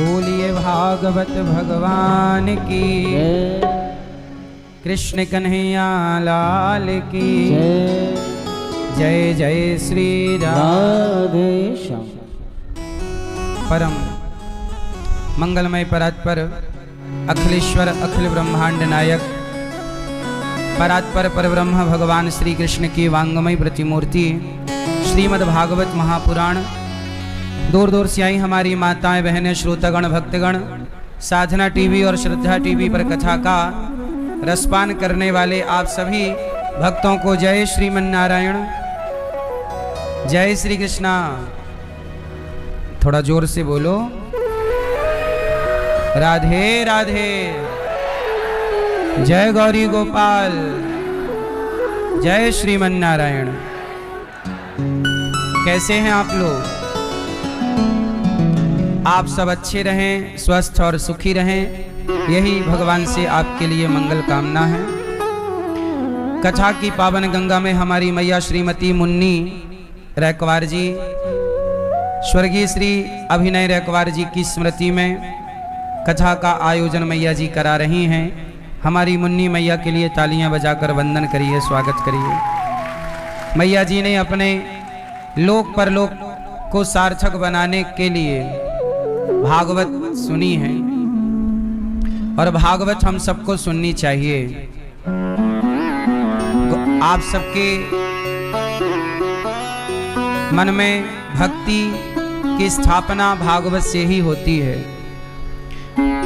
बोलिए भागवत भगवान की, कृष्ण कन्हैया लाल की जय जय श्री राधे श्याम। परम मंगलमय परात्पर अखिलेश्वर अखिल ब्रह्मांड नायक परात्पर परब्रह्म भगवान श्री कृष्ण की वांगमय प्रतिमूर्ति श्रीमद् भागवत महापुराण। दूर दूर से आई हमारी माताएं बहनें श्रोतागण भक्तगण साधना टीवी और श्रद्धा टीवी पर कथा का रसपान करने वाले आप सभी भक्तों को जय श्रीमन्नारायण, जय श्री कृष्णा। थोड़ा जोर से बोलो, राधे राधे, जय गौरी गोपाल, जय श्रीमन्नारायण। कैसे हैं आप लोग? आप सब अच्छे रहें, स्वस्थ और सुखी रहें, यही भगवान से आपके लिए मंगल कामना है। कथा की पावन गंगा में हमारी मैया श्रीमती मुन्नी रैकवार जी, स्वर्गीय श्री अभिनय रैकवार जी की स्मृति में कथा का आयोजन मैया जी करा रही हैं। हमारी मुन्नी मैया के लिए तालियां बजाकर वंदन करिए, स्वागत करिए। मैया जी ने अपने लोक परलोक को सार्थक बनाने के लिए भागवत सुनी है और भागवत हम सबको सुननी चाहिए। आप सबके मन में भक्ति की स्थापना भागवत से ही होती है।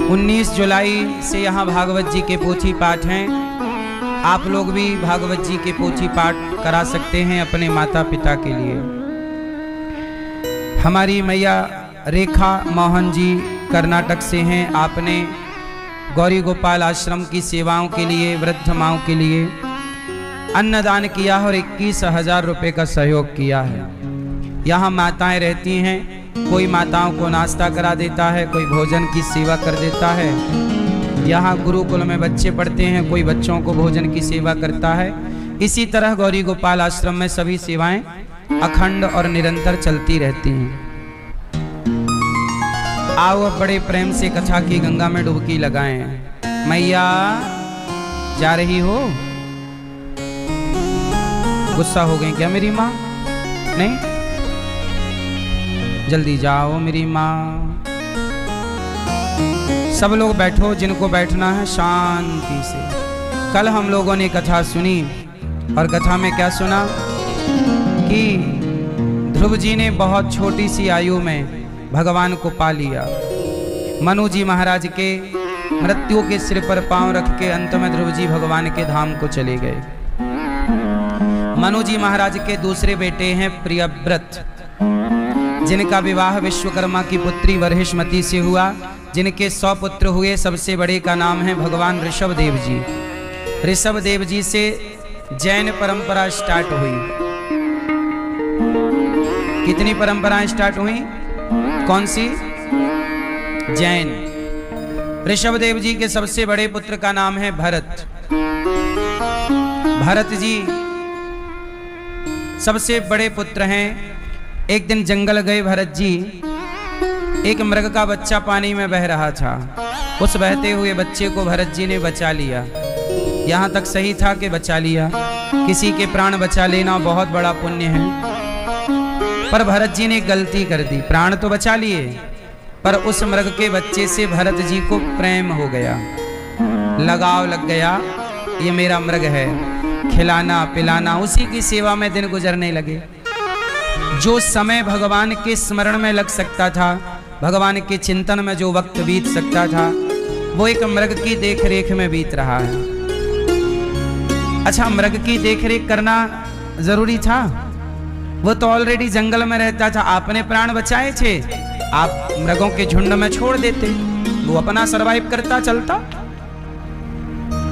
19 जुलाई से यहाँ भागवत जी के पोथी पाठ हैं। आप लोग भी भागवत जी के पोथी पाठ करा सकते हैं अपने माता पिता के लिए। हमारी मैया रेखा मोहन जी कर्नाटक से हैं। आपने गौरी गोपाल आश्रम की सेवाओं के लिए, वृद्ध माओं के लिए अन्नदान किया और 21,000 रुपये का सहयोग किया है। यहाँ माताएं रहती हैं, कोई माताओं को नाश्ता करा देता है, कोई भोजन की सेवा कर देता है। यहाँ गुरुकुल में बच्चे पढ़ते हैं, कोई बच्चों को भोजन की सेवा करता है। इसी तरह गौरी गोपाल आश्रम में सभी सेवाएं अखंड और निरंतर चलती रहती हैं। आओ अब बड़े प्रेम से कथा की गंगा में डुबकी लगाएं। मैया जा रही हो? गुस्सा हो गई क्या मेरी माँ? नहीं, जल्दी जाओ मेरी माँ। सब लोग बैठो, जिनको बैठना है शांति से। कल हम लोगों ने कथा सुनी और कथा में क्या सुना कि ध्रुव जी ने बहुत छोटी सी आयु में भगवान को पा लिया। मनु जी महाराज के मृत्यु के सिर पर पांव रख के अंत में ध्रुव जी भगवान के धाम को चले गए। मनु जी महाराज के दूसरे बेटे हैं प्रियव्रत, जिनका विवाह विश्वकर्मा की पुत्री वर्हिष्मती से हुआ, जिनके 100 पुत्र हुए। सबसे बड़े का नाम है भगवान ऋषभ देव जी। ऋषभ देव जी से जैन परंपरा स्टार्ट हुई। कितनी परंपराएं स्टार्ट हुई? कौन सी? जैन। ऋषभ देव जी के सबसे बड़े पुत्र का नाम है भरत। भरत जी सबसे बड़े पुत्र हैं। एक दिन जंगल गए भरत जी। एक मृग का बच्चा पानी में बह रहा था। उस बहते हुए बच्चे को भरत जी ने बचा लिया। यहाँ तक सही था कि बचा लिया। किसी के प्राण बचा लेना बहुत बड़ा पुण्य है। पर भरत जी ने गलती कर दी। प्राण तो बचा लिए, पर उस मृग के बच्चे से भरत जी को प्रेम हो गया, लगाव लग गया। ये मेरा मृग है, खिलाना पिलाना, उसी की सेवा में दिन गुजरने लगे। जो समय भगवान के स्मरण में लग सकता था, भगवान के चिंतन में जो वक्त बीत सकता था, वो एक मृग की देखरेख में बीत रहा है। अच्छा, मृग की देखरेख करना जरूरी था? वो तो ऑलरेडी जंगल में रहता था। आपने प्राण बचाए थे, आप मृगों के झुंड में छोड़ देते, वो अपना सरवाइव करता चलता।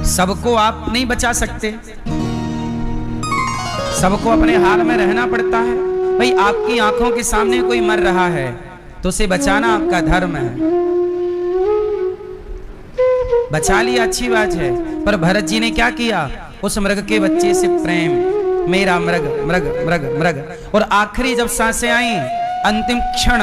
सबको आप नहीं बचा सकते, सबको अपने हाल में रहना पड़ता है। भाई, आपकी आंखों के सामने कोई मर रहा है तो उसे बचाना आपका धर्म है। बचा लिया, अच्छी बात है। पर भरत जी ने क्या किया? उस मृग के बच्चे से प्रेम, मेरा मृग मृग मृग मृग। और आखिरी जब सांसें आई, अंतिम क्षण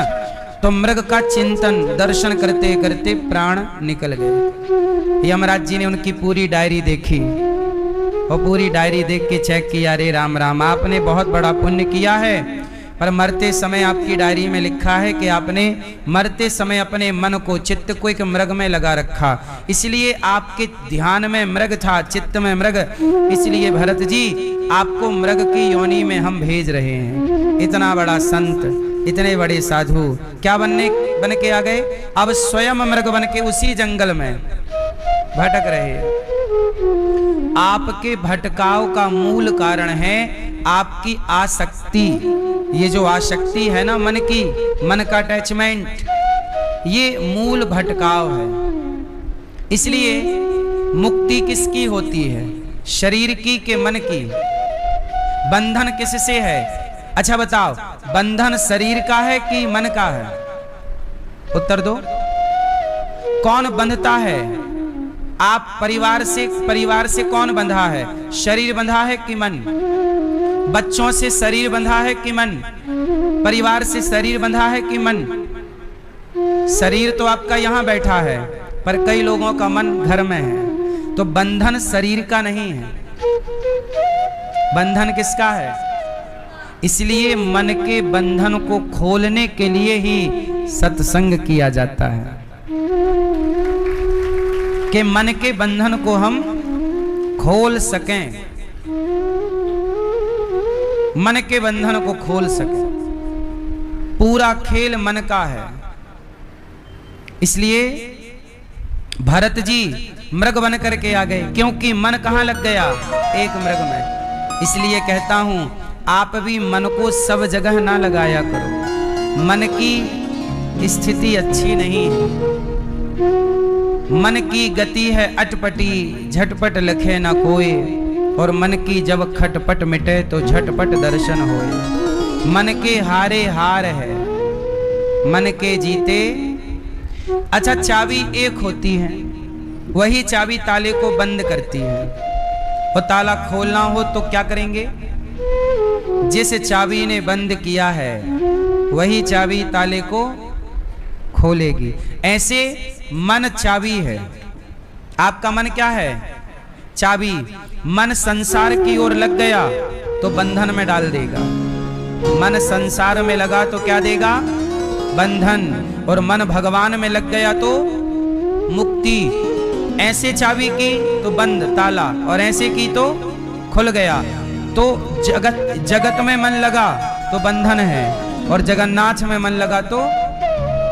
तो मृग का चिंतन दर्शन करते करते प्राण निकल गए। यमराज जी ने उनकी पूरी डायरी देखी और पूरी डायरी देख के चेक किया, अरे राम राम, आपने बहुत बड़ा पुण्य किया है, पर मरते समय आपकी डायरी में लिखा है कि आपने मरते समय अपने मन को, चित्त को एक मृग में लगा रखा, इसलिए आपके ध्यान में मृग था, चित्त में मृग, इसलिए भरत जी आपको मृग की योनि में हम भेज रहे हैं। इतना बड़ा संत, इतने बड़े साधु क्या बन के आ गए? अब स्वयं मृग बन के उसी जंगल में भटक रहे हैं। आपके भटकाव का मूल कारण है आपकी आसक्ति। ये जो आसक्ति है ना मन की, मन का अटैचमेंट, ये मूल भटकाव है। इसलिए मुक्ति किसकी होती है? शरीर की के मन की? बंधन किससे है? अच्छा बताओ, बंधन शरीर का है कि मन का है? उत्तर दो। कौन बंधता है? आप परिवार से कौन बंधा है? शरीर बंधा है कि मन? बच्चों से शरीर बंधा है कि मन? परिवार से शरीर बंधा है कि मन? शरीर तो आपका यहां बैठा है, पर कई लोगों का मन घर में है। तो बंधन शरीर का नहीं है, बंधन किसका है? इसलिए मन के बंधन को खोलने के लिए ही सत्संग किया जाता है, कि मन के बंधन को हम खोल सकें, मन के बंधन को खोल सकें। पूरा खेल मन का है। इसलिए भरत जी मृग बन करके आ गए, क्योंकि मन कहां लग गया? एक मृग में। इसलिए कहता हूं आप भी मन को सब जगह ना लगाया करो। मन की स्थिति अच्छी नहीं है। मन की गति है अटपटी, झटपट लखे ना कोई, और मन की जब खटपट मिटे तो झटपट दर्शन होए। मन के हारे हार है, मन के जीते। अच्छा, चाबी एक होती है, वही चाबी ताले को बंद करती है। और ताला खोलना हो तो क्या करेंगे? जिस चाबी ने बंद किया है वही चाबी ताले को खोलेगी। ऐसे मन चाबी है। आपका मन क्या है? चाबी। मन संसार की ओर लग गया तो बंधन में डाल देगा। मन संसार में लगा तो क्या देगा? बंधन। और मन भगवान में लग गया तो मुक्ति। ऐसे चाबी की तो बंद ताला, और ऐसे की तो खुल गया। तो जगत में मन लगा तो बंधन है, और जगन्नाथ में मन लगा तो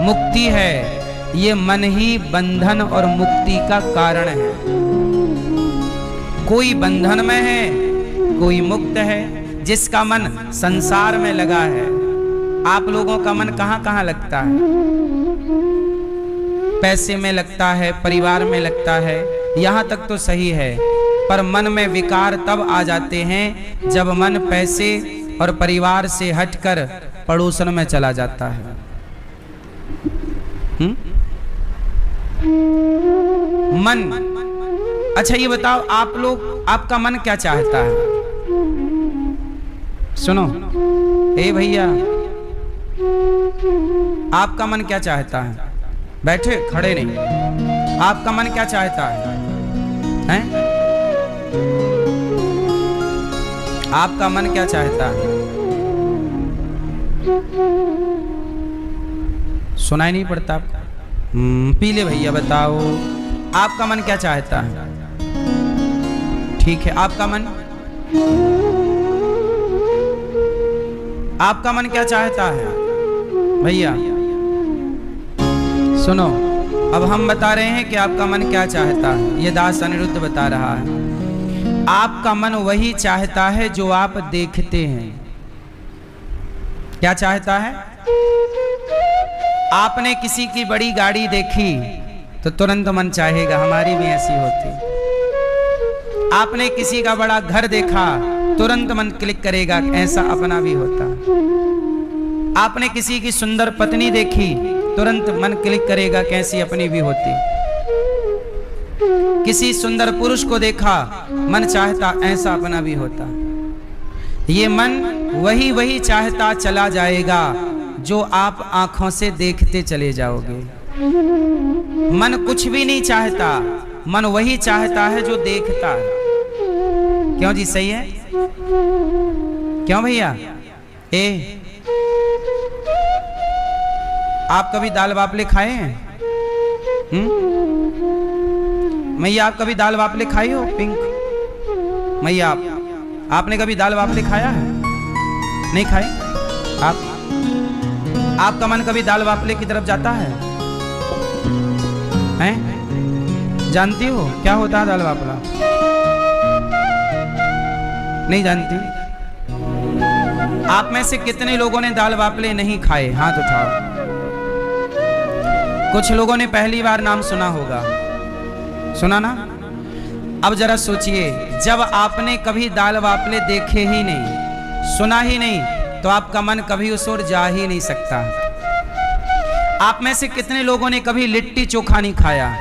मुक्ति है। ये मन ही बंधन और मुक्ति का कारण है। कोई बंधन में है, कोई मुक्त है। जिसका मन संसार में लगा है। आप लोगों का मन कहां कहां लगता है? पैसे में लगता है, परिवार में लगता है, यहां तक तो सही है। पर मन में विकार तब आ जाते हैं जब मन पैसे और परिवार से हटकर पड़ोसन में चला जाता है। मन। अच्छा ये बताओ, आप लोग, आपका मन क्या चाहता है? सुनो ए भैया, आपका मन क्या चाहता है? बैठे, खड़े नहीं। आपका मन क्या चाहता है? हैं? आपका मन क्या चाहता है? सुनाई नहीं पड़ता आपका? पीले भैया बताओ, आपका मन क्या चाहता है? ठीक है, आपका मन, आपका मन क्या चाहता है भैया? सुनो, अब हम बता रहे हैं कि आपका मन क्या चाहता है। ये दास अनिरुद्ध बता रहा है। आपका मन वही चाहता है जो आप देखते हैं। क्या चाहता है? आपने किसी की बड़ी गाड़ी देखी तो तुरंत मन चाहेगा हमारी भी ऐसी होती। आपने किसी का बड़ा घर देखा, तुरंत मन क्लिक करेगा ऐसा अपना भी होता। आपने किसी की सुंदर पत्नी देखी, तुरंत मन क्लिक करेगा कैसी अपनी भी होती। किसी सुंदर पुरुष को देखा, मन चाहता ऐसा अपना भी होता। ये मन वही वही चाहता चला जाएगा जो आप आंखों से देखते चले जाओगे। मन कुछ भी नहीं चाहता, मन वही चाहता है जो देखता है। क्यों जी, सही है? क्यों भैया? आप कभी दाल बाफले खाए हैं? मैया आप कभी दाल बाफले खाई हो? पिंक मैया आपने कभी दाल बाफले खाया है? नहीं खाए? आपका मन कभी दाल बाफले की तरफ जाता है? हैं? जानती हो क्या होता है दाल बाफला? नहीं जानती? आप में से कितने लोगों ने दाल बाफले नहीं खाए? हाथ उठाओ। कुछ लोगों ने पहली बार नाम सुना होगा। सुना ना? अब जरा सोचिए, जब आपने कभी दाल बाफले देखे ही नहीं, सुना ही नहीं, तो आपका मन कभी उस ओर जा ही नहीं सकता। आप में से कितने लोगों ने कभी लिट्टी चोखा नहीं खाया?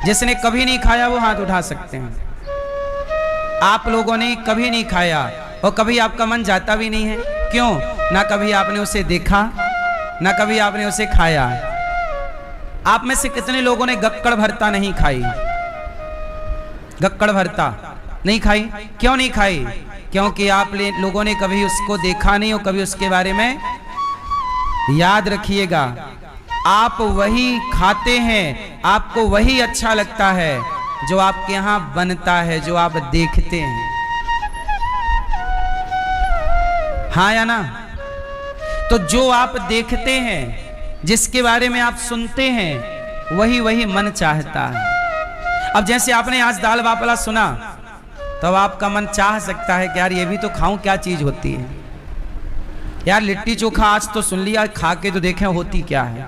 जिसने कभी नहीं खाया वो हाथ उठा सकते हैं। आप लोगों ने कभी नहीं खाया और कभी आपका मन जाता भी नहीं है। क्यों? ना कभी आपने उसे देखा, ना कभी आपने उसे खाया। आप में से कितने लोगों ने गक्कड़ भरता नहीं खाई? गक्कड़ भरता नहीं खाई? क्यों नहीं खाई? क्योंकि आप लोगों ने कभी उसको देखा नहीं और कभी उसके बारे में याद रखिएगा, आप वही खाते हैं, आपको वही अच्छा लगता है जो आपके यहाँ बनता है, जो आप देखते हैं। हाँ या ना? तो जो आप देखते हैं, जिसके बारे में आप सुनते हैं, वही वही मन चाहता है। अब जैसे आपने आज दाल बाफला सुना, तब आपका मन चाह सकता है कि यार ये भी तो खाऊं, क्या चीज होती है यार। लिट्टी चोखा आज तो सुन लिया, खा के तो देखें होती क्या है।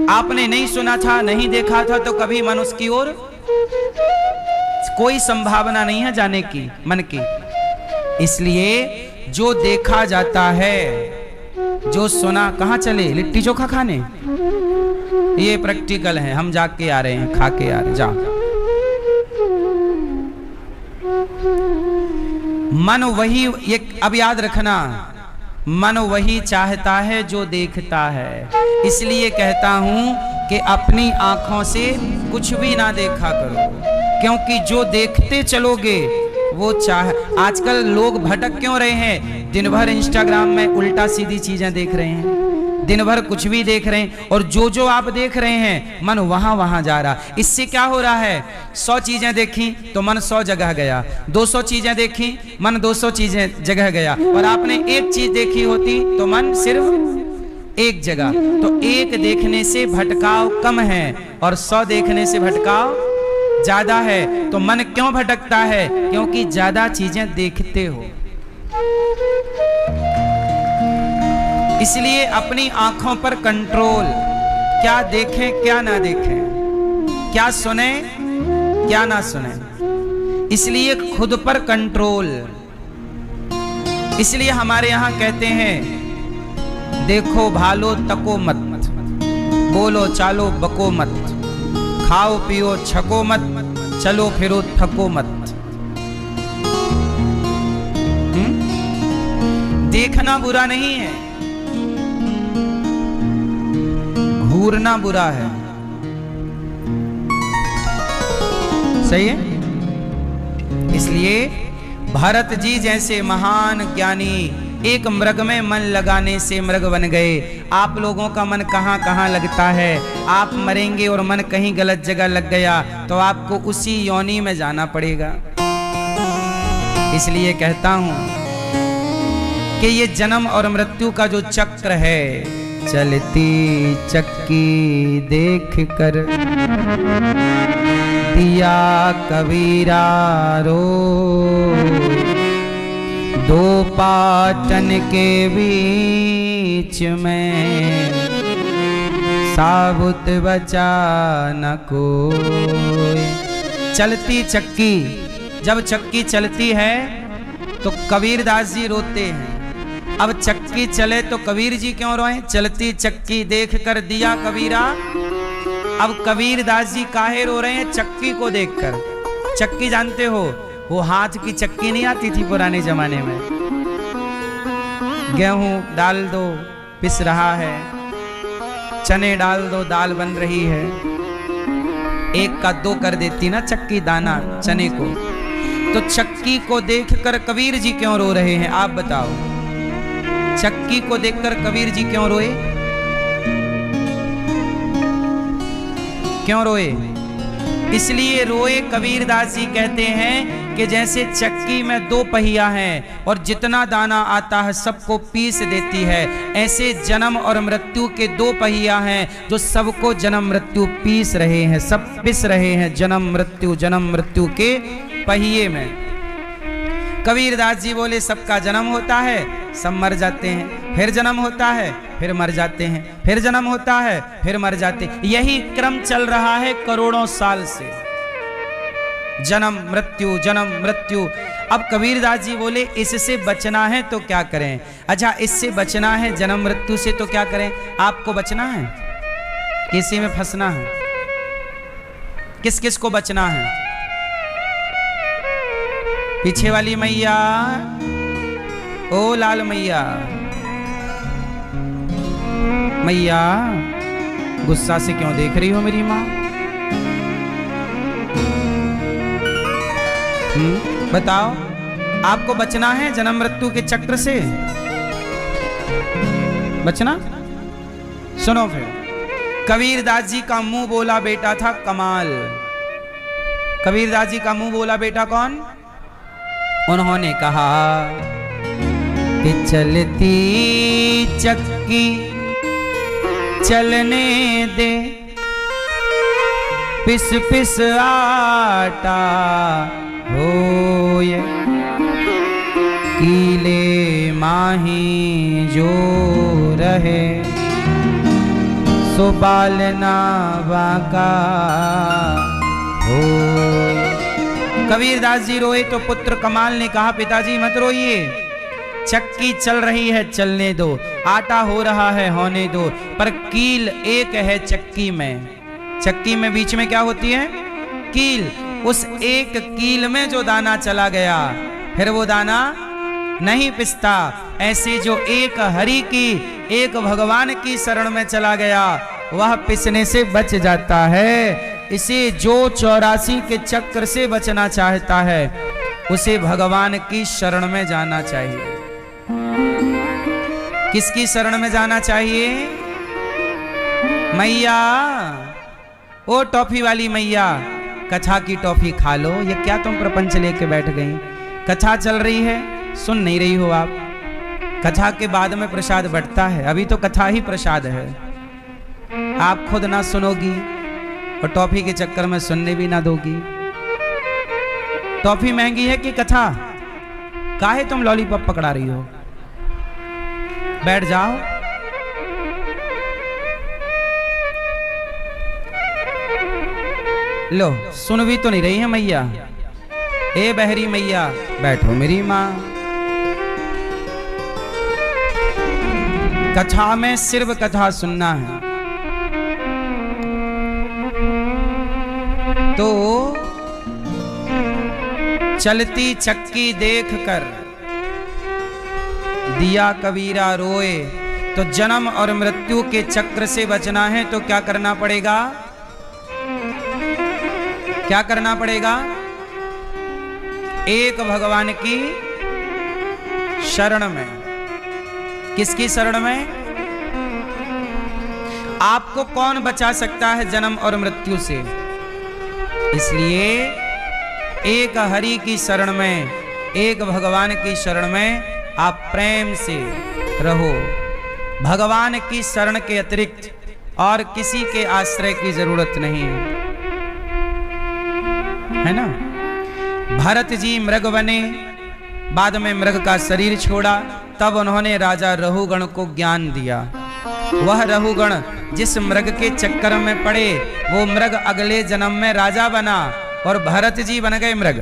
आपने नहीं सुना था, नहीं देखा था, तो कभी मन उसकी ओर कोई संभावना नहीं है जाने की, मन की। इसलिए जो देखा जाता है, जो सुना, कहाँ चले लिट्टी चोखा खाने? ये प्रैक्टिकल है, हम जाके आ रहे हैं, खा के आ रहे। जा। मन वही, ये अब याद रखना, मन वही चाहता है जो देखता है। इसलिए कहता हूं कि अपनी आंखों से कुछ भी ना देखा करो, क्योंकि जो देखते चलोगे वो चाह। आजकल लोग भटक क्यों रहे हैं? दिन भर इंस्टाग्राम में उल्टा सीधी चीजें देख रहे हैं, दिन भर कुछ भी देख रहे हैं, और जो जो आप देख रहे हैं मन वहां वहां जा रहा। इससे क्या हो रहा है? 100 चीजें देखी तो मन 100 जगह गया, 200 चीजें देखी मन 200 चीजें जगह गया, और आपने एक चीज देखी होती तो मन सिर्फ एक जगह। तो एक देखने से भटकाव कम है और 100 देखने से भटकाव ज्यादा है। तो मन क्यों भटकता है? क्योंकि ज्यादा चीजें देखते हो। इसलिए अपनी आंखों पर कंट्रोल, क्या देखें क्या ना देखें, क्या सुने क्या ना सुने, इसलिए खुद पर कंट्रोल। इसलिए हमारे यहां कहते हैं, देखो भालो तको मत, बोलो चालो बको मत, खाओ पियो छको मत, चलो फिरो थको मत। देखना बुरा नहीं है, घूरना बुरा है। सही है? इसलिए भरत जी जैसे महान ज्ञानी एक मृग में मन लगाने से मृग बन गए। आप लोगों का मन कहां कहां लगता है? आप मरेंगे और मन कहीं गलत जगह लग गया तो आपको उसी योनि में जाना पड़ेगा। इसलिए कहता हूं कि ये जन्म और मृत्यु का जो चक्र है, चलती चक्की देख कर दिया कबीरा रो, दो पाटन के बीच में साबुत बचा न कोई। चलती चक्की, जब चक्की चलती है तो कबीरदास जी रोते हैं। अब चक्की चले तो कबीर जी क्यों रोए? चलती चक्की देख कर दिया कबीरा। अब कबीरदास जी काहे रो रहे हैं? चक्की को देखकर। चक्की जानते हो, वो हाथ की चक्की नहीं आती थी पुराने जमाने में, गेहूं डाल दो पिस रहा है, चने डाल दो दाल बन रही है। एक का दो कर देती ना चक्की दाना चने को, तो चक्की को देखकर कबीर जी क्यों रो रहे हैं आप बताओ? चक्की को देखकर कबीर जी क्यों रोए? क्यों रोए? इसलिए रोए, कबीरदास जी कहते हैं कि जैसे चक्की में दो पहिया हैं और जितना दाना आता है सबको पीस देती है, ऐसे जन्म और मृत्यु के दो पहिया हैं जो सबको जन्म मृत्यु पीस रहे हैं, सब पिस रहे हैं जन्म मृत्यु के पहिए में। कबीरदास जी बोले सबका जन्म होता है, सब मर जाते हैं, फिर जन्म होता है, फिर मर जाते हैं, फिर जन्म होता है, फिर मर जाते हैं। यही क्रम चल रहा है करोड़ों साल से, जन्म मृत्यु। अब कबीरदास जी बोले इससे बचना है तो क्या करें? अच्छा, इससे बचना है जन्म मृत्यु से तो क्या करें? आपको बचना है, किसी में फंसना है? किस किस को बचना है? पीछे वाली मैया, ओ लाल मैया, मैया गुस्सा से क्यों देख रही हो मेरी माँ? बताओ, आपको बचना है जन्म मृत्यु के चक्र से? बचना? सुनो फिर, कबीरदास जी का मुंह बोला बेटा था कमाल। कबीरदास जी का मुंह बोला बेटा कौन? उन्होंने कहा कि चलती चक्की चलने दे, पिस पिस आटा होए, कीले माही जो रहे, सो बालना बाका होए। कबीरदास जी रोए तो पुत्र कमाल ने कहा पिताजी मत रोइए, चक्की चल रही है चलने दो, आटा हो रहा है होने दो, पर कील एक है चक्की में। चक्की में बीच में क्या होती है? कील। उस एक कील में जो दाना चला गया फिर वो दाना नहीं पिसता। ऐसे जो एक हरि की, एक भगवान की शरण में चला गया वह पिसने से बच जाता है। इसे जो 84 के चक्र से बचना चाहता है उसे भगवान की शरण में जाना चाहिए। किसकी शरण में जाना चाहिए? मैया, ओ टॉफी वाली मैया, कथा की टॉफी खा लो। ये क्या तुम प्रपंच लेके बैठ गई? कथा चल रही है, सुन नहीं रही हो आप? कथा के बाद में प्रसाद बंटता है, अभी तो कथा ही प्रसाद है। आप खुद ना सुनोगी और टॉफी के चक्कर में सुनने भी ना दोगी। टॉफी महंगी है कि कथा? काहे तुम लॉलीपॉप पकड़ा रही हो? बैठ जाओ। लो, सुन भी तो नहीं रही है मैया। ए बहरी मैया, बैठो मेरी माँ। कथा में सिर्फ कथा सुनना है। तो चलती चक्की देखकर दिया कबीरा रोए। तो जन्म और मृत्यु के चक्र से बचना है तो क्या करना पड़ेगा? क्या करना पड़ेगा? एक भगवान की शरण में। किसकी शरण में? आपको कौन बचा सकता है जन्म और मृत्यु से? इसलिए एक हरि की शरण में, एक भगवान की शरण में आप प्रेम से रहो। भगवान की शरण के अतिरिक्त और किसी के आश्रय की जरूरत नहीं है ना। भरत जी मृग बने, बाद में मृग का शरीर छोड़ा, तब उन्होंने राजा रहुगण को ज्ञान दिया। वह रहुगण जिस मृग के चक्कर में पड़े वो मृग अगले जन्म में राजा बना और भरत जी बन गए मृग।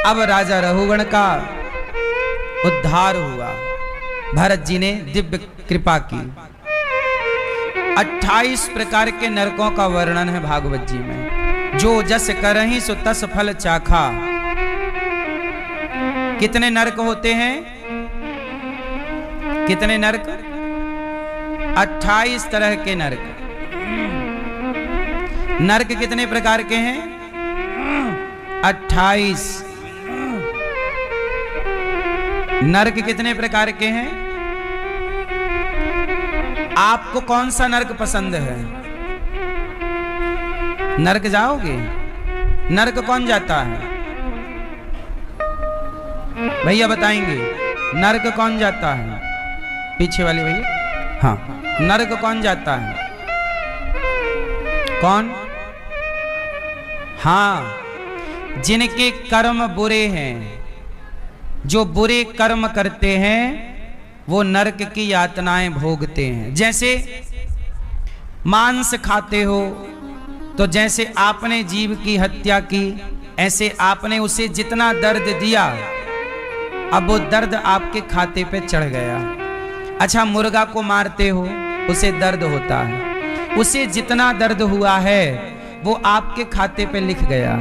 अब राजा रहुगण का उद्धार हुआ, भरत जी ने दिव्य कृपा की। 28 प्रकार के नरकों का वर्णन है भागवत जी में। जो जस करहि सो तस फल चाखा। कितने नरक होते हैं? कितने नरक? 28 तरह के नरक। नरक कितने प्रकार के हैं? 28। नरक कितने प्रकार के हैं? आपको कौन सा नरक पसंद है? नरक जाओगे? नरक कौन जाता है? भैया बताएंगे, नरक कौन जाता है? पीछे वाले भैया। हाँ, नरक कौन जाता है? कौन? हाँ, जिनके कर्म बुरे हैं, जो बुरे कर्म करते हैं, वो नरक की यातनाएं भोगते हैं। जैसे मांस खाते हो, तो जैसे आपने जीव की हत्या की, ऐसे आपने उसे जितना दर्द दिया, अब वो दर्द आपके खाते पे चढ़ गया। अच्छा, मुर्गा को मारते हो, उसे दर्द होता है, उसे जितना दर्द हुआ है वो आपके खाते पे लिख गया।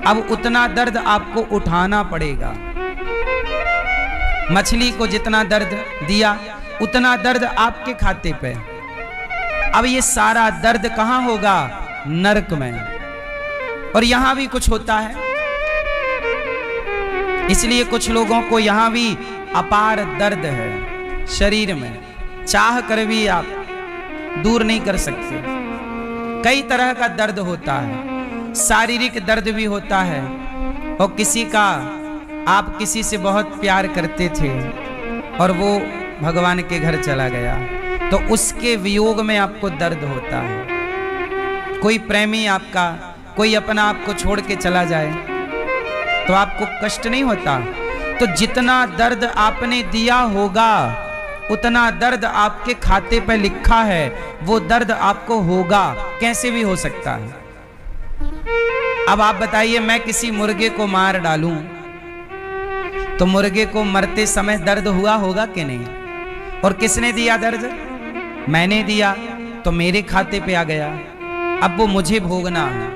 अब उतना दर्द आपको उठाना पड़ेगा। मछली को जितना दर्द दिया, उतना दर्द आपके खाते पे। अब ये सारा दर्द कहाँ होगा? नरक में। और यहां भी कुछ होता है, इसलिए कुछ लोगों को यहां भी अपार दर्द है शरीर में, चाह कर भी आप दूर नहीं कर सकते। कई तरह का दर्द होता है, शारीरिक दर्द भी होता है, और किसी का, आप किसी से बहुत प्यार करते थे और वो भगवान के घर चला गया, तो उसके वियोग में आपको दर्द होता है। कोई प्रेमी आपका, कोई अपना आपको छोड़ के चला जाए तो आपको कष्ट नहीं होता। तो जितना दर्द आपने दिया होगा, उतना दर्द आपके खाते पे लिखा है, वो दर्द आपको होगा, कैसे भी हो सकता है। अब आप बताइए, मैं किसी मुर्गे को मार डालूं तो मुर्गे को मरते समय दर्द हुआ होगा कि नहीं? और किसने दिया दर्द? मैंने दिया, तो मेरे खाते पे आ गया, अब वो मुझे भोगना है।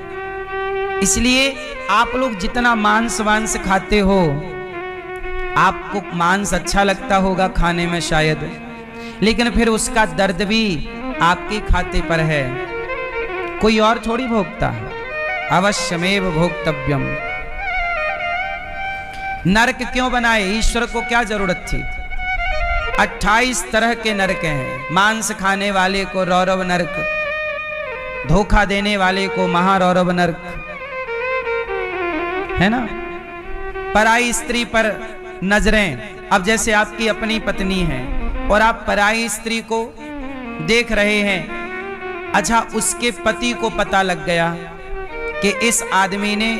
इसलिए आप लोग जितना मांस वांस खाते हो, आपको मांस अच्छा लगता होगा खाने में शायद, लेकिन फिर उसका दर्द भी आपके खाते पर है, कोई और थोड़ी भोगता है। अवश्यमेव भोक्तव्यम। नरक क्यों बनाए? ईश्वर को क्या जरूरत थी? 28 तरह के नरक हैं। मांस खाने वाले को रौरव नरक, धोखा देने वाले को महारौरव नरक, है ना? पराई स्त्री पर नजरें, अब जैसे आपकी अपनी पत्नी है और आप पराई स्त्री को देख रहे हैं, अच्छा उसके पति को पता लग गया कि इस आदमी ने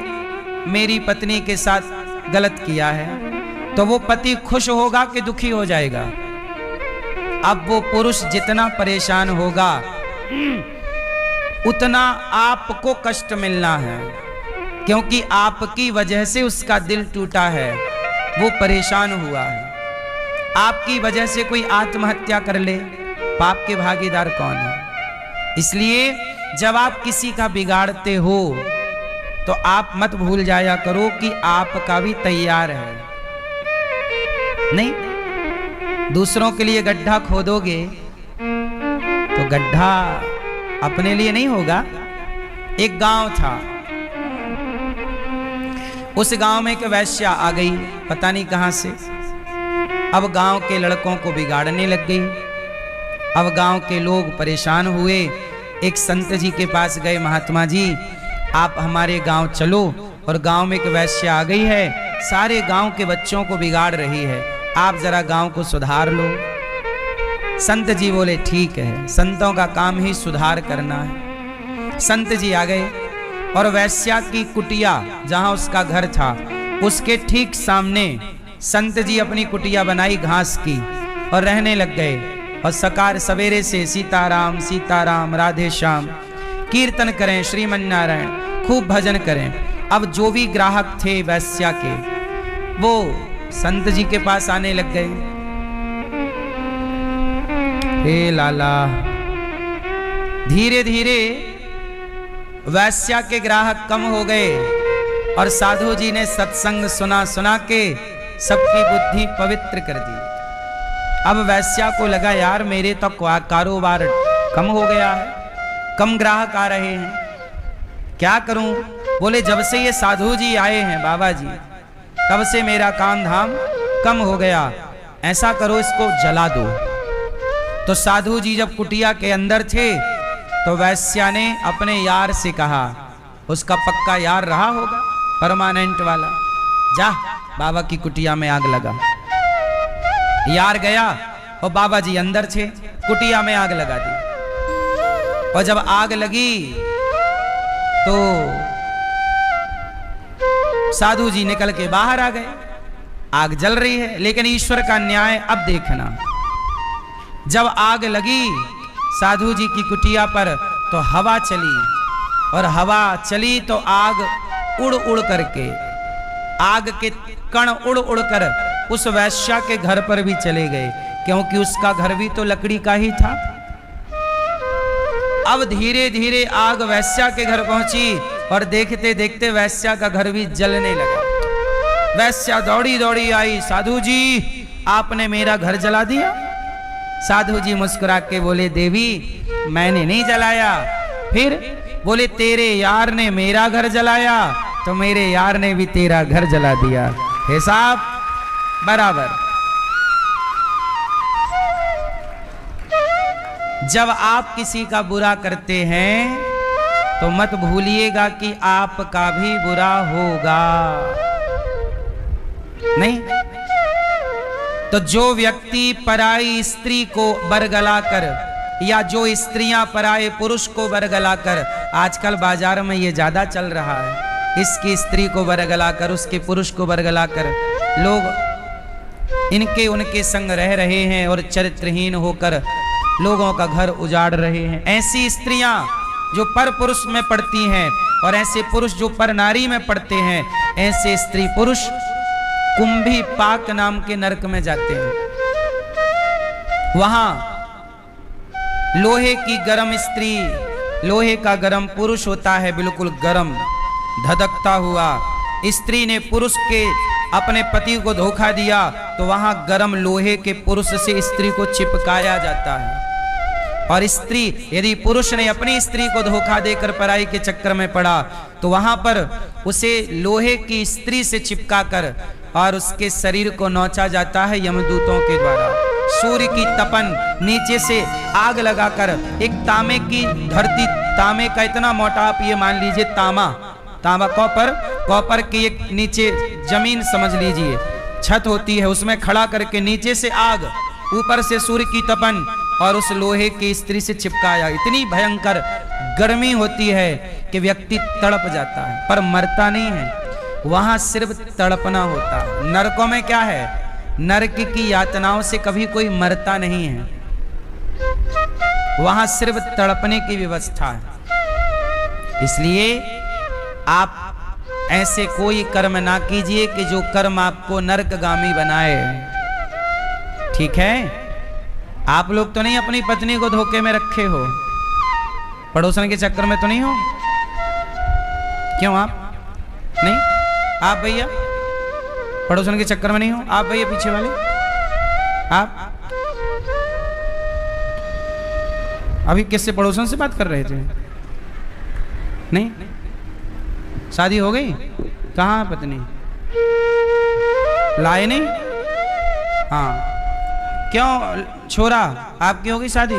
मेरी पत्नी के साथ गलत किया है, तो वो पति खुश होगा कि दुखी हो जाएगा? अब वो पुरुष जितना परेशान होगा, उतना आपको कष्ट मिलना है, क्योंकि आपकी वजह से उसका दिल टूटा है, वो परेशान हुआ है। आपकी वजह से कोई आत्महत्या कर ले, पाप के भागीदार कौन है? इसलिए जब आप किसी का बिगाड़ते हो, तो आप मत भूल जाया करो कि आपका भी तैयार है। नहीं, दूसरों के लिए गड्ढा खोदोगे तो गड्ढा अपने लिए नहीं होगा। एक गांव था, उस गांव में एक वैश्या आ गई, पता नहीं कहां से। अब गांव के लड़कों को बिगाड़ने लग गई। अब गांव के लोग परेशान हुए, एक संत जी के पास गए, महात्मा जी आप हमारे गांव चलो, और गांव में एक वैश्या आ गई है, सारे गांव के बच्चों को बिगाड़ रही है, आप जरा गांव को सुधार लो। संत जी बोले ठीक है, संतों का काम ही सुधार करना है। संत जी आ गए और वैश्या की कुटिया, जहां उसका घर था, उसके ठीक सामने संत जी अपनी कुटिया बनाई घास की और रहने लग गए। और सकार सवेरे से सीताराम सीताराम राधे श्याम कीर्तन करें, श्रीमन नारायण खूब भजन करें। अब जो भी ग्राहक थे वैश्या के, वो संत जी के पास आने लग गए। हे लाला, धीरे धीरे वैश्या के ग्राहक कम हो गए और साधु जी ने सत्संग सुना सुना के सबकी बुद्धि पवित्र कर दी। अब वैश्या को लगा यार मेरे तो कारोबार कम हो गया है, कम ग्राहक आ रहे हैं, क्या करूं। बोले जब से ये साधु जी आए हैं बाबा जी, तब से मेरा काम धाम कम हो गया, ऐसा करो इसको जला दो। तो साधु जी जब कुटिया के अंदर थे तो वैश्या ने अपने यार से कहा, उसका पक्का यार रहा होगा परमानेंट वाला, जा बाबा की कुटिया में आग लगा। यार गया और बाबा जी अंदर थे, कुटिया में आग लगा दी। और जब आग लगी तो साधु जी निकल के बाहर आ गए। आग जल रही है, लेकिन ईश्वर का न्याय अब देखना। जब आग लगी साधु जी की कुटिया पर तो हवा चली, और हवा चली तो आग उड़ उड़ करके, आग के कण उड़ उड़ कर उस वैश्या के घर पर भी चले गए, क्योंकि उसका घर भी तो लकड़ी का ही था। अब धीरे धीरे आग वैश्या के घर पहुंची और देखते देखते वैश्या का घर भी जलने लगा। वैश्या दौड़ी दौड़ी आई, साधु जी आपने मेरा घर जला दिया। साधु जी मुस्कुरा के बोले, देवी मैंने नहीं जलाया। फिर बोले, तेरे यार ने मेरा घर जलाया तो मेरे यार ने भी तेरा घर जला दिया, हिसाब बराबर। जब आप किसी का बुरा करते हैं तो मत भूलिएगा कि आपका भी बुरा होगा। नहीं तो जो व्यक्ति पराई स्त्री को बरगला कर, या जो स्त्रियां पराये पुरुष को बरगला कर, आजकल बाजार में ये ज्यादा चल रहा है, इसकी स्त्री को बरगला कर, उसके पुरुष को बरगला कर लोग इनके उनके संग रह रहे हैं और चरित्रहीन होकर लोगों का घर उजाड़ रहे हैं। ऐसी स्त्रियां जो पर पुरुष में पड़ती हैं और ऐसे पुरुष जो पर नारी में पड़ते हैं, ऐसे स्त्री पुरुष कुंभी पाक नाम के नरक में जाते हैं। वहां लोहे की गरम स्त्री, लोहे का गरम पुरुष होता है, बिल्कुल गरम धधकता हुआ। स्त्री ने पुरुष के अपने पति को धोखा दिया तो वहां गरम लोहे के पुरुष से स्त्री को चिपकाया जाता है। और स्त्री, यदि पुरुष ने अपनी स्त्री को धोखा देकर पराई के चक्कर में पड़ा तो वहां पर उसे लोहे की स्त्री से चिपका कर और उसके शरीर को नोचा जाता है यमदूतों के द्वारा। सूर्य की तपन, नीचे से आग लगाकर एक तांबे की धरती, तांबे का इतना मोटा, आप ये मान लीजिए तांबा कॉपर की एक नीचे जमीन समझ लीजिए छत होती है, उसमें खड़ा करके नीचे से आग, ऊपर से सूर्य की तपन और उस लोहे की स्त्री से चिपकाया। इतनी भयंकर गर्मी होती है कि व्यक्ति तड़प जाता है पर मरता नहीं है, वहां सिर्फ तड़पना होता है। नरकों में क्या है, नरक की यातनाओं से कभी कोई मरता नहीं है, वहां सिर्फ तड़पने की व्यवस्था है। इसलिए आप ऐसे कोई कर्म ना कीजिए कि जो कर्म आपको नरकगामी बनाए। ठीक है, आप लोग तो नहीं अपनी पत्नी को धोखे में रखे हो, पड़ोसन के चक्कर में तो नहीं हो? क्यों आप नहीं? आप भैया पड़ोसन के चक्कर में नहीं हो? आप भैया पीछे वाले, आप अभी किससे पड़ोसन से बात कर रहे थे? नहीं, शादी हो गई? कहाँ पत्नी? लाए नहीं? हाँ, क्यों छोरा आपकी हो गई शादी?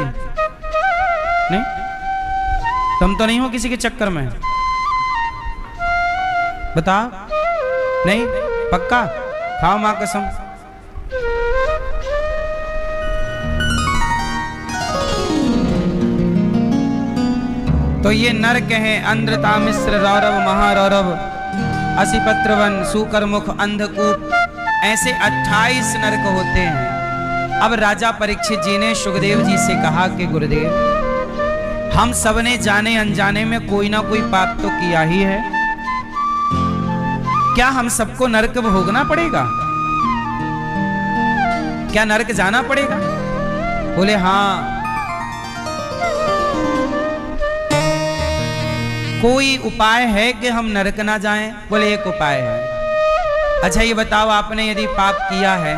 नहीं, तुम तो नहीं हो किसी के चक्कर में? बता, नहीं? पक्का? खाओ मां कसम। तो ये नरक हैं, अंध्रता मिश्र रौरव महारौरव, असिपत्रवन सुकरमुख अंधकूप, ऐसे 28 नरक होते हैं। अब राजा परीक्षित जी ने सुखदेव जी से कहा कि गुरुदेव, हम सब ने जाने अनजाने में कोई ना कोई पाप तो किया ही है, क्या हम सबको नरक भोगना पड़ेगा? क्या नरक जाना पड़ेगा? बोले हाँ। कोई उपाय है कि हम नरक ना जाएं? बोले एक उपाय है। अच्छा ये बताओ, आपने यदि पाप किया है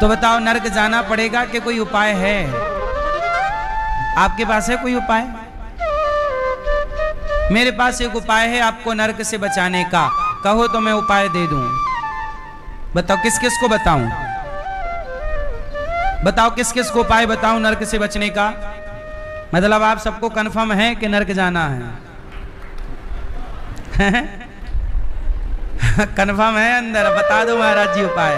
तो बताओ नरक जाना पड़ेगा कि कोई उपाय है? आपके पास है कोई उपाय? मेरे पास एक उपाय है आपको नरक से बचाने का। कहो तो मैं उपाय दे दूं। बताओ किस किस को बताऊं? बताओ किस किस को उपाय बताऊं नरक से बचने का? मतलब आप सबको कंफर्म है कि नरक जाना है? कंफर्म है अंदर? बता दो महाराज जी उपाय,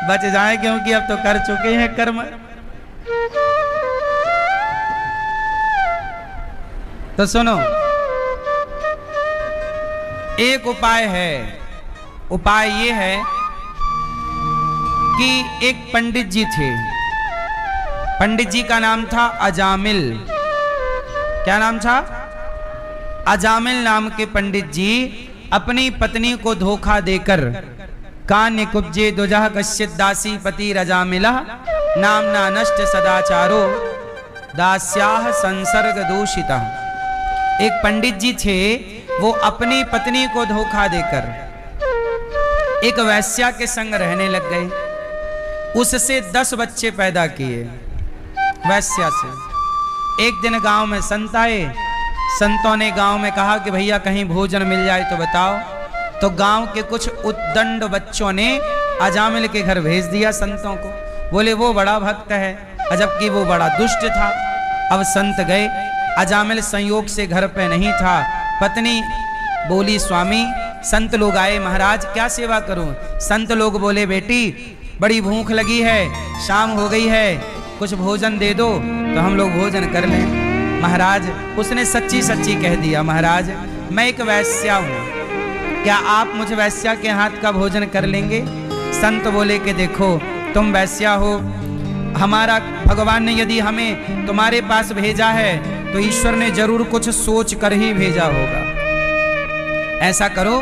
बच जाए, क्योंकि अब तो कर चुके हैं कर्म। तो सुनो, एक उपाय है। उपाय ये है कि एक पंडित जी थे। पंडित जी का नाम था अजामिल। क्या नाम था? अजामिल नाम के पंडित जी अपनी पत्नी को धोखा देकर कान्य कुब्जे दुजह कश्चित दासी पति रजामिला नामना नष्ट सदाचारो दास्याह संसर्ग दूषिता। एक पंडित जी थे, वो अपनी पत्नी को धोखा देकर एक वैश्या के संग रहने लग गए। उससे 10 बच्चे पैदा किए वैश्या से। एक दिन गांव में संत आए। संतों ने गांव में कहा कि भैया कहीं भोजन मिल जाए तो बताओ। तो गांव के कुछ उद्दंड बच्चों ने अजामिल के घर भेज दिया संतों को। बोले वो बड़ा भक्त है, जबकि वो बड़ा दुष्ट था। अब संत गए, अजामिल संयोग से घर पे नहीं था। पत्नी बोली स्वामी, संत लोग आए, महाराज क्या सेवा करूं? संत लोग बोले बेटी बड़ी भूख लगी है, शाम हो गई है, कुछ भोजन दे दो तो हम लोग भोजन कर लें। महाराज उसने सच्ची सच्ची कह दिया, महाराज मैं एक वैश्या हूं, क्या आप मुझे वैश्या के हाथ का भोजन कर लेंगे? संत बोले कि देखो तुम वैश्या हो, हमारा भगवान ने यदि हमें तुम्हारे पास भेजा है तो ईश्वर ने जरूर कुछ सोच कर ही भेजा होगा। ऐसा करो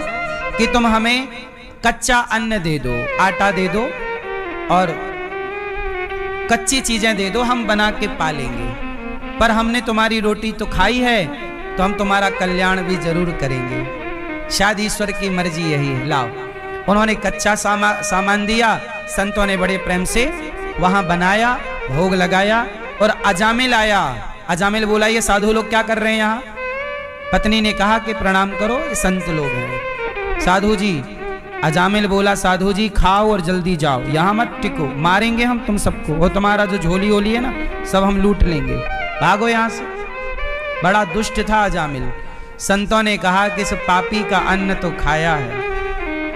कि तुम हमें कच्चा अन्न दे दो, आटा दे दो और कच्ची चीजें दे दो, हम बना के पालेंगे। पर हमने तुम्हारी रोटी तो खाई है तो हम तुम्हारा कल्याण भी जरूर करेंगे। शायद ईश्वर की मर्जी यही है, लाओ। उन्होंने कच्चा सामान दिया। संतों ने बड़े प्रेम से वहां बनाया, भोग लगाया और अजामिल आया। अजामिल बोला ये साधु लोग क्या कर रहे हैं यहाँ? पत्नी ने कहा कि प्रणाम करो, ये संत लोग हैं। साधु जी, अजामिल बोला साधु जी खाओ और जल्दी जाओ, यहाँ मत टिको, मारेंगे हम तुम सबको, और तुम्हारा जो झोली ओली है ना सब हम लूट लेंगे, भागो यहाँ से। बड़ा दुष्ट था अजामिल। संतों ने कहा कि इस पापी का अन्न तो खाया है,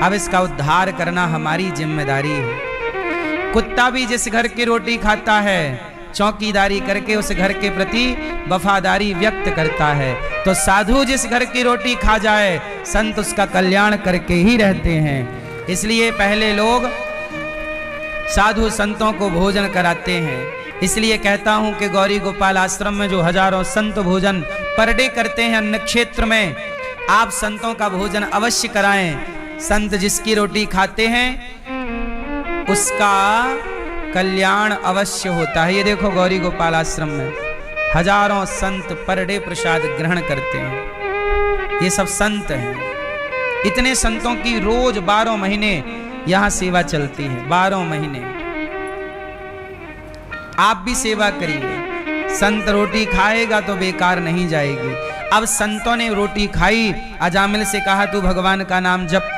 अब इसका उद्धार करना हमारी जिम्मेदारी है। कुत्ता भी जिस घर की रोटी खाता है चौकीदारी करके उस घर के प्रति वफादारी व्यक्त करता है, तो साधु जिस घर की रोटी खा जाए संत उसका कल्याण करके ही रहते हैं। इसलिए पहले लोग साधु संतों को भोजन कराते हैं। इसलिए कहता हूं कि गौरी गोपाल आश्रम में जो हजारों संत भोजन पर डे करते हैं अन्न क्षेत्र में, आप संतों का भोजन अवश्य कराएं। संत जिसकी रोटी खाते हैं उसका कल्याण अवश्य होता है। ये देखो गौरी गोपाल आश्रम में हजारों संत पर डे प्रसाद ग्रहण करते हैं, ये सब संत हैं। इतने संतों की रोज 12 महीने यहां सेवा चलती है, 12 महीने। आप भी सेवा करिए, संत रोटी खाएगा तो बेकार नहीं जाएगी। अब संतों ने रोटी खाई, अजामिल से कहा तू भगवान का नाम जप,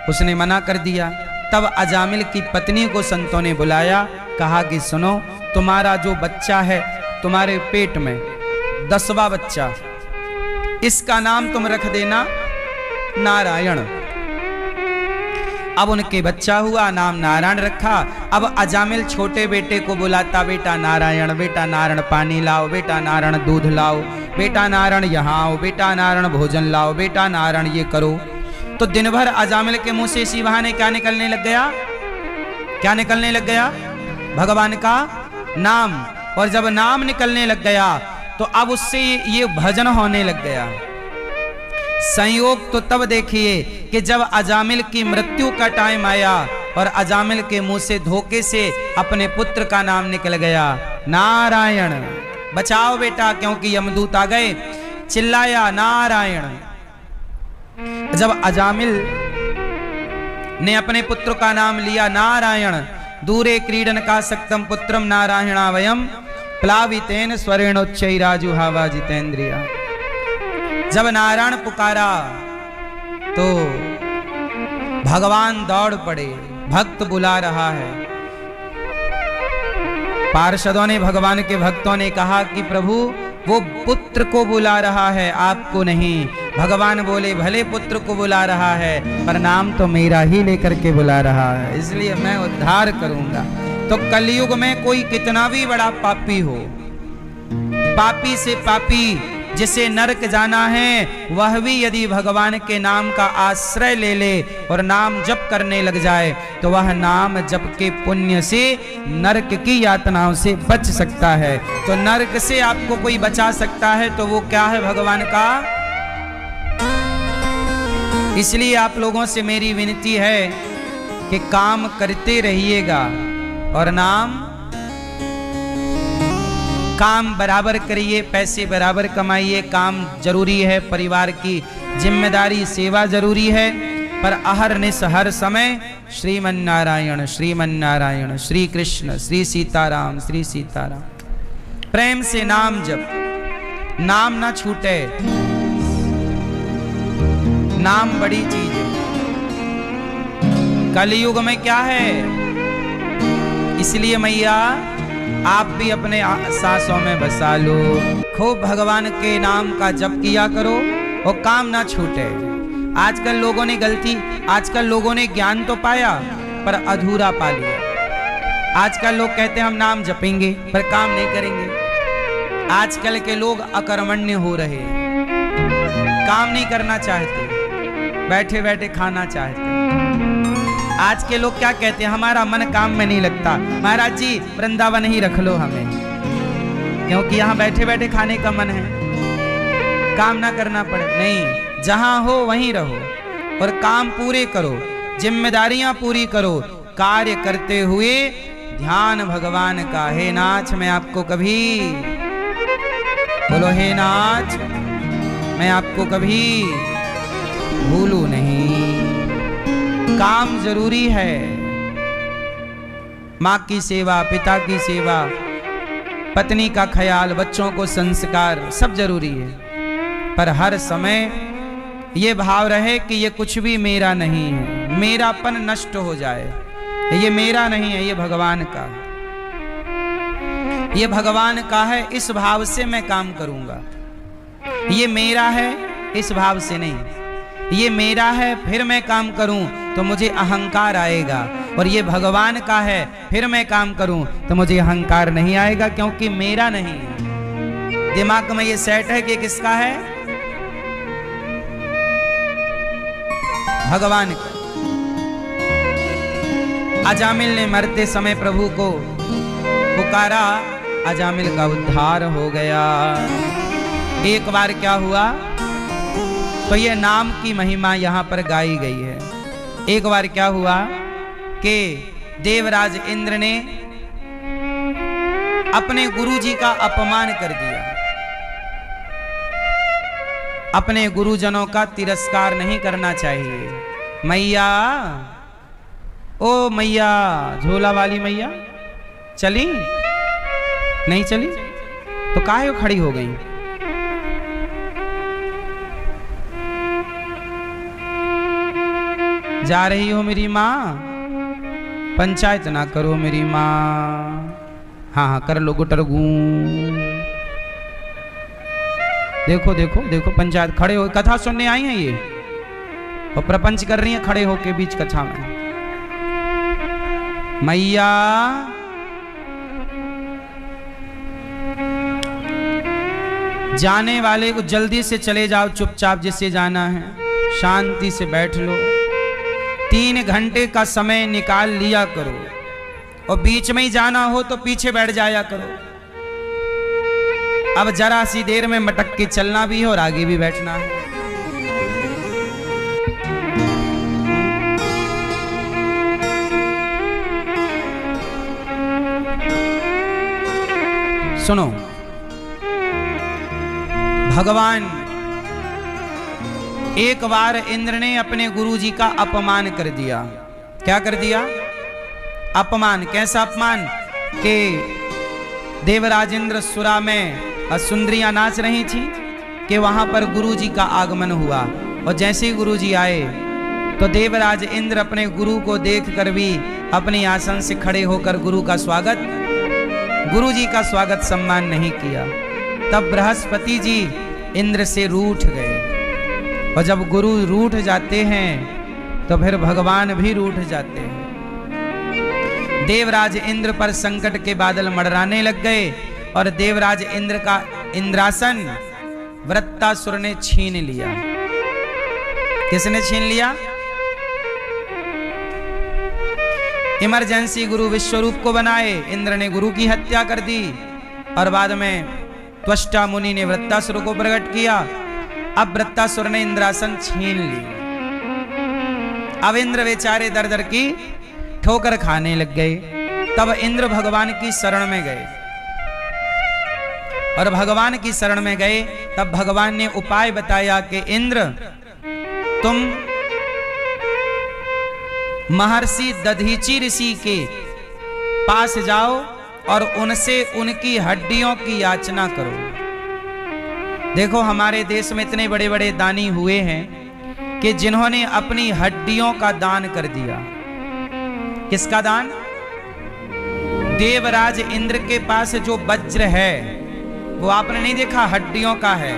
उसने मना कर दिया। तब अजामिल की पत्नी को संतों ने बुलाया, कहा कि सुनो तुम्हारा जो बच्चा है तुम्हारे पेट में 10वां बच्चा, इसका नाम तुम रख देना नारायण। अब उनके बच्चा हुआ, नाम नारायण रखा। अब अजामिल छोटे बेटे को बुलाता, बेटा नारायण, बेटा नारायण पानी लाओ, बेटा नारायण दूध लाओ, बेटा नारायण यहाँ आओ, बेटा नारायण भोजन लाओ, बेटा नारायण ये करो। तो दिन भर अजामिल के मुंह से इसी बहाने क्या निकलने लग गया? क्या निकलने लग गया? भगवान का नाम। और जब नाम निकलने लग गया तो अब उससे ये भजन होने लग गया। संयोग तो तब देखिए कि जब अजामिल की मृत्यु का टाइम आया और अजामिल के मुंह से धोखे से अपने पुत्र का नाम निकल गया नारायण। बचाओ बेटा, क्योंकि यमदूत आ गए। चिल्लाया नारायण। जब अजामिल ने अपने पुत्र का नाम लिया नारायण, दूरे क्रीडन का सक्तम पुत्रम नारायणा वयम प्लावितेन स्वर्णोच्चैराजुहावा जितेंद्रिया। जब नारायण पुकारा तो भगवान दौड़ पड़े, भक्त बुला रहा है। पार्षदों ने, भगवान के भक्तों ने कहा कि प्रभु वो पुत्र को बुला रहा है, आपको नहीं। भगवान बोले भले पुत्र को बुला रहा है पर नाम तो मेरा ही लेकर के बुला रहा है, इसलिए मैं उद्धार करूंगा। तो कलयुग में कोई कितना भी बड़ा पापी हो, पापी से पापी जिसे नरक जाना है, वह भी यदि भगवान के नाम का आश्रय ले ले और नाम जप करने लग जाए तो वह नाम जप के पुण्य से नरक की यातनाओं से बच सकता है। तो नरक से आपको कोई बचा सकता है तो वो क्या है? भगवान का। इसलिए आप लोगों से मेरी विनती है कि काम करते रहिएगा और काम बराबर करिए, पैसे बराबर कमाइए। काम जरूरी है, परिवार की जिम्मेदारी सेवा जरूरी है, पर अहरनिश हर समय श्रीमन नारायण श्रीमन नारायण, श्री कृष्ण, श्री सीताराम, श्री सीताराम। प्रेम से नाम जप, नाम ना छूटे। नाम बड़ी चीज है। कलयुग में क्या है? इसलिए मैया आप भी अपने सांसों में बसा लो, खूब भगवान के नाम का जप किया करो और काम ना छूटे। आजकल लोगों ने गलती, आजकल लोगों ने ज्ञान तो पाया पर अधूरा पा लिया। आजकल लोग कहते हैं हम नाम जपेंगे पर काम नहीं करेंगे। आजकल के लोग अकर्मण्य हो रहे हैं, काम नहीं करना चाहते, बैठे बैठे खाना चाहते। आज के लोग क्या कहते हैं? हमारा मन काम में नहीं लगता, महाराज जी वृंदावन ही रख लो हमें, क्योंकि यहाँ बैठे बैठे खाने का मन है, काम ना करना पड़े। नहीं, जहां हो वहीं रहो और काम पूरे करो, जिम्मेदारियां पूरी करो, कार्य करते हुए ध्यान भगवान का। हे नाथ मैं आपको कभी, बोलो हे नाथ मैं आपको कभी भूलू नहीं। काम जरूरी है, माँ की सेवा, पिता की सेवा, पत्नी का ख्याल, बच्चों को संस्कार, सब जरूरी है, पर हर समय ये भाव रहे कि ये कुछ भी मेरा नहीं है, मेरापन नष्ट हो जाए। ये मेरा नहीं है, ये भगवान का, ये भगवान का है, इस भाव से मैं काम करूंगा। ये मेरा है इस भाव से नहीं, ये मेरा है फिर मैं काम करूं तो मुझे अहंकार आएगा, और ये भगवान का है फिर मैं काम करूं तो मुझे अहंकार नहीं आएगा, क्योंकि मेरा नहीं है। दिमाग में ये सेट है कि किसका है? भगवान का। अजामिल ने मरते समय प्रभु को पुकारा, अजामिल का उद्धार हो गया। एक बार क्या हुआ तो ये नाम की महिमा यहां पर गाई गई है। एक बार क्या हुआ कि देवराज इंद्र ने अपने गुरुजी का अपमान कर दिया। अपने गुरुजनों का तिरस्कार नहीं करना चाहिए। मैया, ओ मैया, झोला वाली मैया चली नहीं चली तो काहे खड़ी हो गई? जा रही हो मेरी माँ, पंचायत ना करो मेरी माँ। हाँ हाँ कर लो गुटरगू। देखो देखो देखो, पंचायत खड़े हो, कथा सुनने आई हैं ये और प्रपंच कर रही हैं खड़े होके बीच कथा में। मैया जाने वाले को जल्दी से चले जाओ, चुपचाप जिससे जाना है शांति से बैठ लो। 3 घंटे का समय निकाल लिया करो, और बीच में ही जाना हो तो पीछे बैठ जाया करो। अब जरा सी देर में मटक के चलना भी है और आगे भी बैठना है। सुनो, भगवान एक बार इंद्र ने अपने गुरुजी का अपमान कर दिया। क्या कर दिया? अपमान। कैसा अपमान कि देवराज इंद्र सुरा में सुंदरियां नाच रही थी कि वहां पर गुरु जी का आगमन हुआ, और जैसे ही गुरु जी आए तो देवराज इंद्र अपने गुरु को देखकर भी अपनी आसन से खड़े होकर गुरु जी का स्वागत सम्मान नहीं किया। तब बृहस्पति जी इंद्र से रूठ गए, और जब गुरु रूठ जाते हैं तो फिर भगवान भी रूठ जाते हैं। देवराज इंद्र पर संकट के बादल मंडराने लग गए, और देवराज इंद्र का इंद्रासन वृत्तासुर ने छीन लिया। किसने छीन लिया? इमरजेंसी गुरु विश्वरूप को बनाए, इंद्र ने गुरु की हत्या कर दी, और बाद में त्वष्टा मुनि ने वृत्तासुर को प्रकट किया। अब वृत्तासुर ने इंद्रासन छीन ली। अब इंद्र बेचारे दर दर की ठोकर खाने लग गए। तब इंद्र भगवान की शरण में गए, और भगवान की शरण में गए तब भगवान ने उपाय बताया कि इंद्र तुम महर्षि दधीची ऋषि के पास जाओ और उनसे उनकी हड्डियों की याचना करो। देखो हमारे देश में इतने बड़े बड़े दानी हुए हैं कि जिन्होंने अपनी हड्डियों का दान कर दिया। किसका दान? देवराज इंद्र के पास जो वज्र है वो आपने नहीं देखा, हड्डियों का है,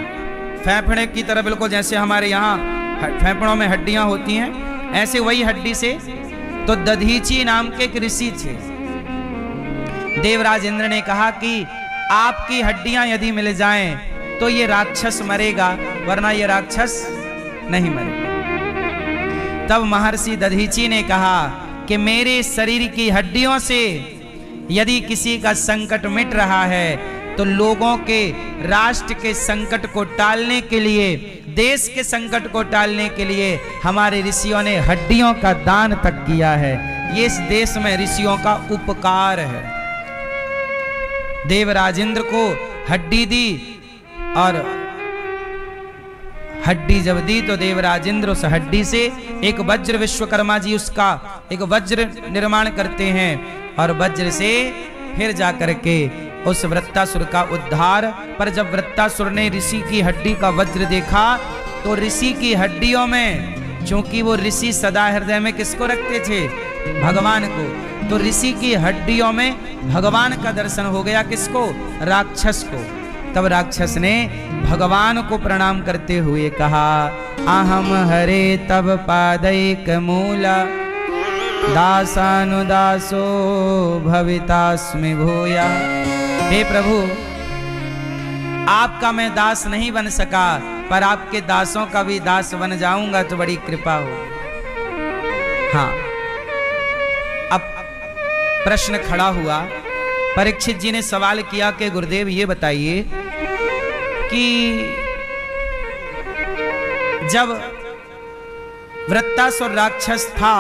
फेफड़े की तरह, बिल्कुल जैसे हमारे यहाँ फेफड़ों में हड्डियां होती हैं, ऐसे वही हड्डी से। तो दधीची नाम के एक ऋषि थे। देवराज इंद्र ने कहा कि आपकी हड्डियां यदि मिल जाएं तो ये राक्षस मरेगा, वरना ये राक्षस नहीं मरेगा। तब महर्षि दधीची ने कहा कि मेरे शरीर की हड्डियों से यदि किसी का संकट मिट रहा है तो लोगों के, राष्ट्र के संकट को टालने के लिए, देश के संकट को टालने के लिए हमारे ऋषियों ने हड्डियों का दान तक किया है। ये इस देश में ऋषियों का उपकार है। देवराज इंद्र को हड्डी दी, और हड्डी जब दी तो देवराज इंद्र उस हड्डी से एक वज्र, विश्वकर्मा जी उसका एक वज्र निर्माण करते हैं, और वज्र से फिर जाकर के उस वृत्तासुर का उद्धार। पर जब वृत्तासुर ने ऋषि की हड्डी का वज्र देखा तो ऋषि की हड्डियों में, चूंकि वो ऋषि सदा हृदय में किसको रखते थे? भगवान को। तो ऋषि की हड्डियों में भगवान का दर्शन हो गया। किसको? राक्षस को। तब राक्षस ने भगवान को प्रणाम करते हुए कहा, अहम हरे तब पादैक मूला दासानुदासो भवितास्मि भूया। हे प्रभु, आपका मैं दास नहीं बन सका, पर आपके दासों का भी दास बन जाऊंगा तो बड़ी कृपा हो। हाँ, अब प्रश्न खड़ा हुआ। परीक्षित जी ने सवाल किया कि गुरुदेव ये बताइए कि जब वृत्तासुर राक्षस था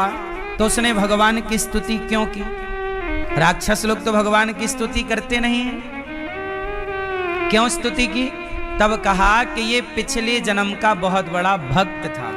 तो उसने भगवान की स्तुति क्यों की? राक्षस लोग तो भगवान की स्तुति करते नहीं हैं, क्यों स्तुति की? तब कहा कि ये पिछले जन्म का बहुत बड़ा भक्त था।